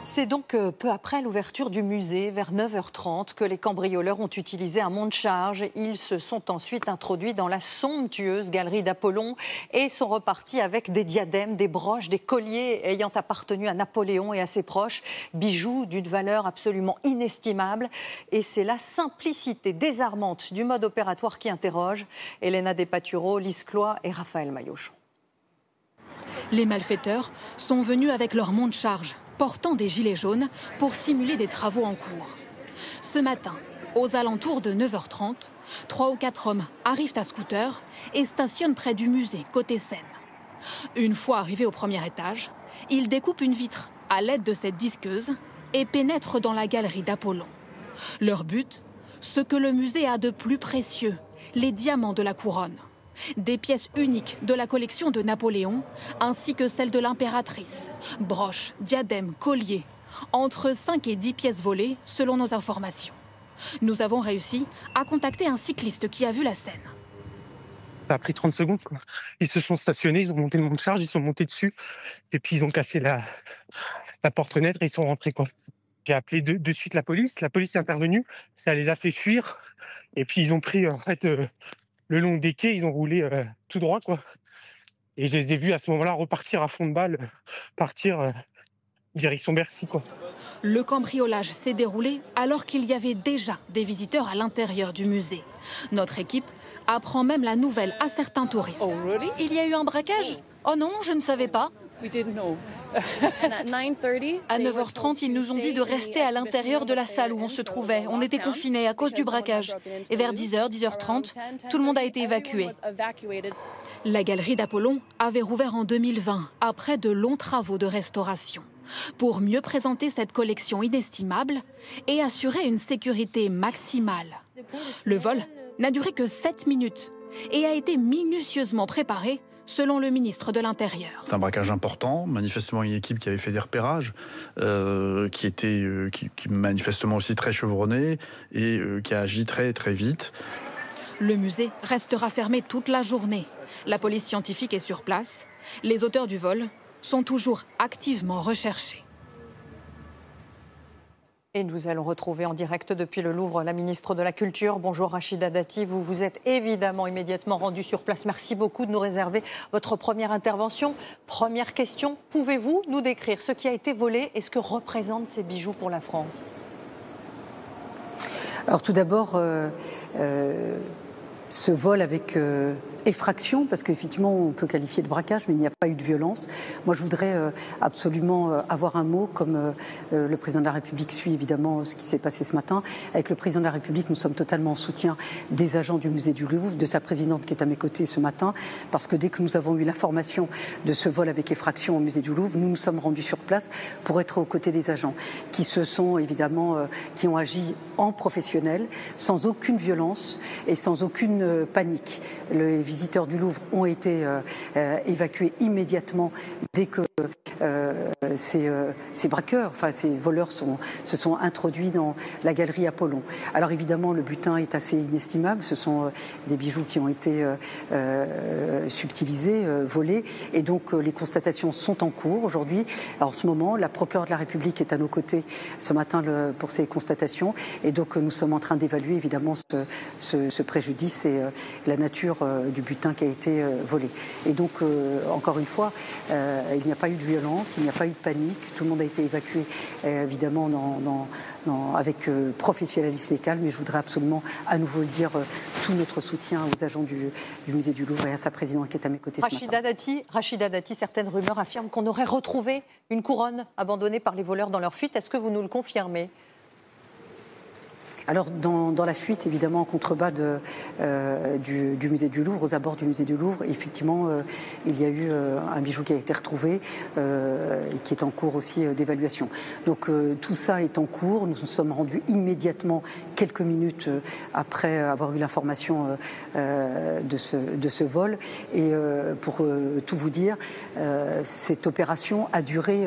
C'est donc peu après l'ouverture du musée, vers 9h30, que les cambrioleurs ont utilisé un monte-charge. Ils se sont ensuite introduits dans la somptueuse galerie d'Apollon et sont repartis avec des diadèmes, des broches, des colliers ayant appartenu à Napoléon et à ses proches, bijoux d'une valeur absolument inestimable. Et c'est la simplicité désarmante du mode opératoire qui interroge. Elena Despaturo, Lise Cloy et Raphaël Maillochon. Les malfaiteurs sont venus avec leur monte-charge, portant des gilets jaunes pour simuler des travaux en cours. Ce matin, aux alentours de 9h30, 3 ou 4 hommes arrivent à scooter et stationnent près du musée, côté Seine. Une fois arrivés au premier étage, ils découpent une vitre à l'aide de cette disqueuse et pénètrent dans la galerie d'Apollon. Leur but, ce que le musée a de plus précieux, les diamants de la couronne. Des pièces uniques de la collection de Napoléon, ainsi que celles de l'impératrice. Broches, diadèmes, colliers. Entre 5 et 10 pièces volées, selon nos informations. Nous avons réussi à contacter un cycliste qui a vu la scène. Ça a pris 30 secondes, quoi. Ils se sont stationnés, ils ont monté le monte-charge, ils sont montés dessus. Et puis ils ont cassé la porte-fenêtre et ils sont rentrés, quoi. J'ai appelé de suite la police est intervenue, ça les a fait fuir. Et puis ils ont pris, en fait, le long des quais, ils ont roulé tout droit, quoi. Et je les ai vus à ce moment-là repartir à fond de balle, partir direction Bercy, quoi. Le cambriolage s'est déroulé alors qu'il y avait déjà des visiteurs à l'intérieur du musée. Notre équipe apprend même la nouvelle à certains touristes. Oh, really? Il y a eu un braquage? Oh non, je ne savais pas. À 9h30, ils nous ont dit de rester à l'intérieur de la salle où on se trouvait. On était confinés à cause du braquage. Et vers 10h, 10h30, tout le monde a été évacué. La galerie d'Apollon avait rouvert en 2020, après de longs travaux de restauration, pour mieux présenter cette collection inestimable et assurer une sécurité maximale. Le vol n'a duré que 7 minutes et a été minutieusement préparé selon le ministre de l'Intérieur. C'est un braquage important, manifestement une équipe qui avait fait des repérages, qui manifestement aussi très chevronnée et qui a agi très très vite. Le musée restera fermé toute la journée. La police scientifique est sur place. Les auteurs du vol sont toujours activement recherchés. Et nous allons retrouver en direct depuis le Louvre la ministre de la Culture. Bonjour Rachida Dati, vous vous êtes évidemment immédiatement rendue sur place. Merci beaucoup de nous réserver votre première intervention. Première question, pouvez-vous nous décrire ce qui a été volé et ce que représentent ces bijoux pour la France? Alors tout d'abord, ce vol avec effraction, parce qu'effectivement on peut qualifier de braquage, mais il n'y a pas eu de violence. Moi je voudrais absolument avoir un mot, comme le président de la République suit évidemment ce qui s'est passé ce matin. Avec le président de la République, nous sommes totalement en soutien des agents du musée du Louvre, de sa présidente qui est à mes côtés ce matin, parce que dès que nous avons eu l'information de ce vol avec effraction au musée du Louvre, nous nous sommes rendus sur place pour être aux côtés des agents, qui se sont évidemment, qui ont agi en professionnel, sans aucune violence et sans aucune panique. Les visiteurs du Louvre ont été évacués immédiatement dès que ces braqueurs, enfin ces voleurs se sont introduits dans la galerie Apollon. Alors évidemment, le butin est assez inestimable. Ce sont des bijoux qui ont été subtilisés, volés, et donc les constatations sont en cours aujourd'hui. En ce moment, la procureure de la République est à nos côtés ce matin pour ces constatations, et donc nous sommes en train d'évaluer évidemment ce préjudice et la nature du butin qui a été volé. Et donc, encore une fois, il n'y a pas eu de violence, il n'y a pas eu de panique, tout le monde a été évacué évidemment avec professionnalisme légal, mais je voudrais absolument à nouveau le dire, tout notre soutien aux agents du musée du Louvre et à sa présidente qui est à mes côtés ce matin. Rachida Dati, certaines rumeurs affirment qu'on aurait retrouvé une couronne abandonnée par les voleurs dans leur fuite. Est-ce que vous nous le confirmez ? Alors dans la fuite, évidemment, en contrebas du musée du Louvre, aux abords du musée du Louvre, effectivement, il y a eu un bijou qui a été retrouvé et qui est en cours aussi d'évaluation. Donc tout ça est en cours. Nous nous sommes rendus immédiatement, quelques minutes après avoir eu l'information de ce vol. Et pour tout vous dire, cette opération a duré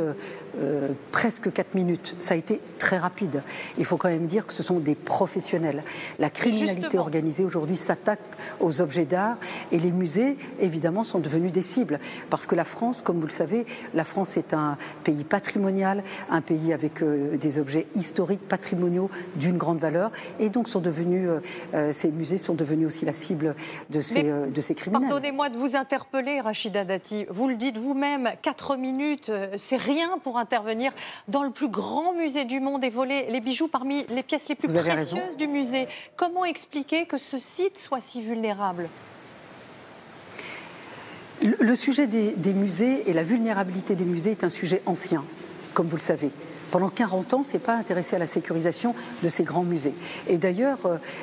presque 4 minutes. Ça a été très rapide. Il faut quand même dire que ce sont des professionnels. La criminalité organisée aujourd'hui s'attaque aux objets d'art et les musées, évidemment, sont devenus des cibles. Parce que la France, comme vous le savez, la France est un pays patrimonial, un pays avec des objets historiques, patrimoniaux d'une grande valeur. Et donc ces musées sont devenus aussi la cible de ces criminels. Pardonnez-moi de vous interpeller, Rachida Dati. Vous le dites vous-même, 4 minutes, c'est rien pour intervenir dans le plus grand musée du monde et voler les bijoux parmi les pièces les plus précieuses du musée. Comment expliquer que ce site soit si vulnérable ? Le sujet des musées et la vulnérabilité des musées est un sujet ancien, comme vous le savez. Pendant 40 ans, on ne s'est pas intéressé à la sécurisation de ces grands musées. Et d'ailleurs,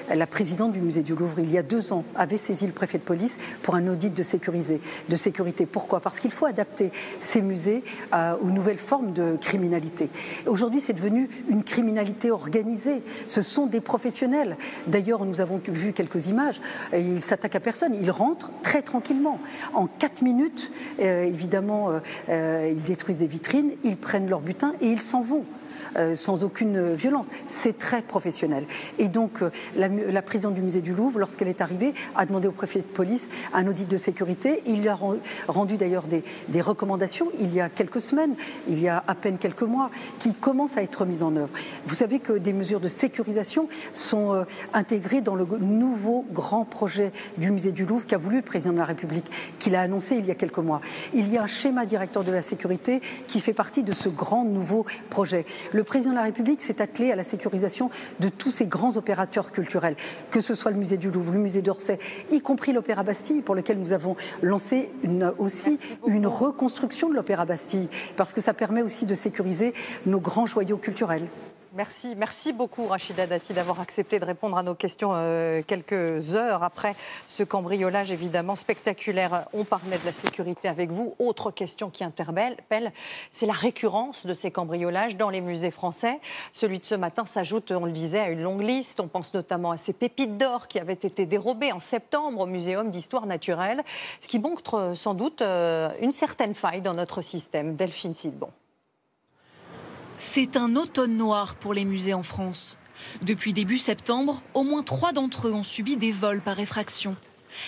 la présidente du musée du Louvre, il y a 2 ans, avait saisi le préfet de police pour un audit de sécurité. Pourquoi ? Parce qu'il faut adapter ces musées aux nouvelles formes de criminalité. Aujourd'hui, c'est devenu une criminalité organisée. Ce sont des professionnels. D'ailleurs, nous avons vu quelques images. Ils ne s'attaquent à personne. Ils rentrent très tranquillement. En 4 minutes, évidemment, ils détruisent des vitrines, ils prennent leur butin et ils s'en vont. Sans aucune violence. C'est très professionnel. Et donc, la présidente du musée du Louvre, lorsqu'elle est arrivée, a demandé au préfet de police un audit de sécurité. Il a rendu d'ailleurs des recommandations il y a quelques semaines, il y a à peine quelques mois, qui commencent à être mises en œuvre. Vous savez que des mesures de sécurisation sont intégrées dans le nouveau grand projet du musée du Louvre qu'a voulu le président de la République, qu'il a annoncé il y a quelques mois. Il y a un schéma directeur de la sécurité qui fait partie de ce grand nouveau projet. Le président de la République s'est attelé à la sécurisation de tous ces grands opérateurs culturels, que ce soit le musée du Louvre, le musée d'Orsay, y compris l'Opéra Bastille, pour lequel nous avons lancé une reconstruction de l'Opéra Bastille, parce que ça permet aussi de sécuriser nos grands joyaux culturels. Merci beaucoup Rachida Dati d'avoir accepté de répondre à nos questions quelques heures après ce cambriolage évidemment spectaculaire. On parlait de la sécurité avec vous. Autre question qui interpelle, c'est la récurrence de ces cambriolages dans les musées français. Celui de ce matin s'ajoute, on le disait, à une longue liste. On pense notamment à ces pépites d'or qui avaient été dérobées en septembre au Muséum d'histoire naturelle, ce qui montre sans doute une certaine faille dans notre système. Delphine Sidbon. C'est un automne noir pour les musées en France. Depuis début septembre, au moins 3 d'entre eux ont subi des vols par effraction.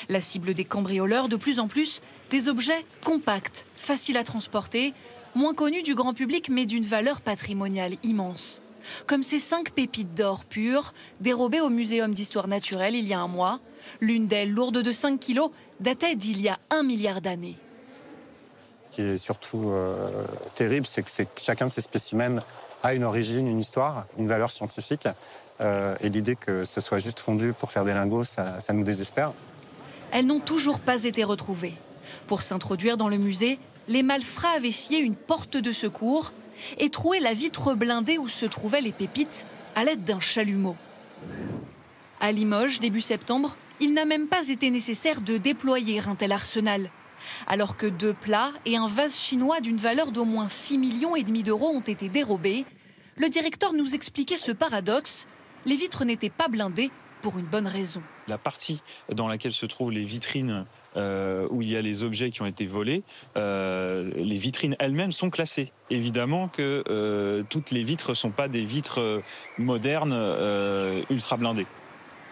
La cible des cambrioleurs, de plus en plus, des objets compacts, faciles à transporter, moins connus du grand public mais d'une valeur patrimoniale immense. Comme ces 5 pépites d'or pures dérobées au Muséum d'histoire naturelle il y a un mois. L'une d'elles, lourde de 5 kilos, datait d'il y a 1 milliard d'années. Ce qui est surtout terrible, c'est que chacun de ces spécimens a une origine, une histoire, une valeur scientifique. Et l'idée que ce soit juste fondu pour faire des lingots, ça nous désespère. Elles n'ont toujours pas été retrouvées. Pour s'introduire dans le musée, les malfrats avaient scié une porte de secours et troué la vitre blindée où se trouvaient les pépites à l'aide d'un chalumeau. À Limoges, début septembre, il n'a même pas été nécessaire de déployer un tel arsenal. Alors que 2 plats et un vase chinois d'une valeur d'au moins 6,5 millions d'euros ont été dérobés, le directeur nous expliquait ce paradoxe. Les vitres n'étaient pas blindées pour une bonne raison. La partie dans laquelle se trouvent les vitrines où il y a les objets qui ont été volés, les vitrines elles-mêmes sont classées. Évidemment que toutes les vitres ne sont pas des vitres modernes ultra blindées.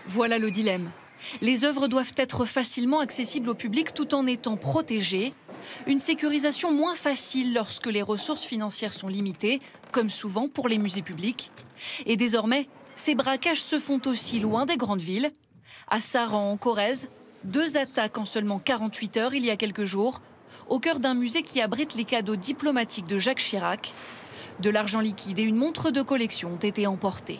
Voilà le dilemme. Les œuvres doivent être facilement accessibles au public tout en étant protégées. Une sécurisation moins facile lorsque les ressources financières sont limitées, comme souvent pour les musées publics. Et désormais, ces braquages se font aussi loin des grandes villes. À Saran, en Corrèze, 2 attaques en seulement 48 heures il y a quelques jours, au cœur d'un musée qui abrite les cadeaux diplomatiques de Jacques Chirac. De l'argent liquide et une montre de collection ont été emportés.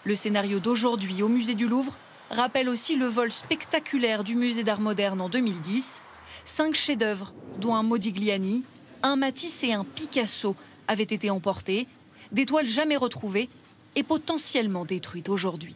Le scénario d'aujourd'hui au musée du Louvre rappelle aussi le vol spectaculaire du musée d'art moderne en 2010. 5 chefs-d'œuvre, dont un Modigliani, un Matisse et un Picasso, avaient été emportés, des toiles jamais retrouvées et potentiellement détruites aujourd'hui.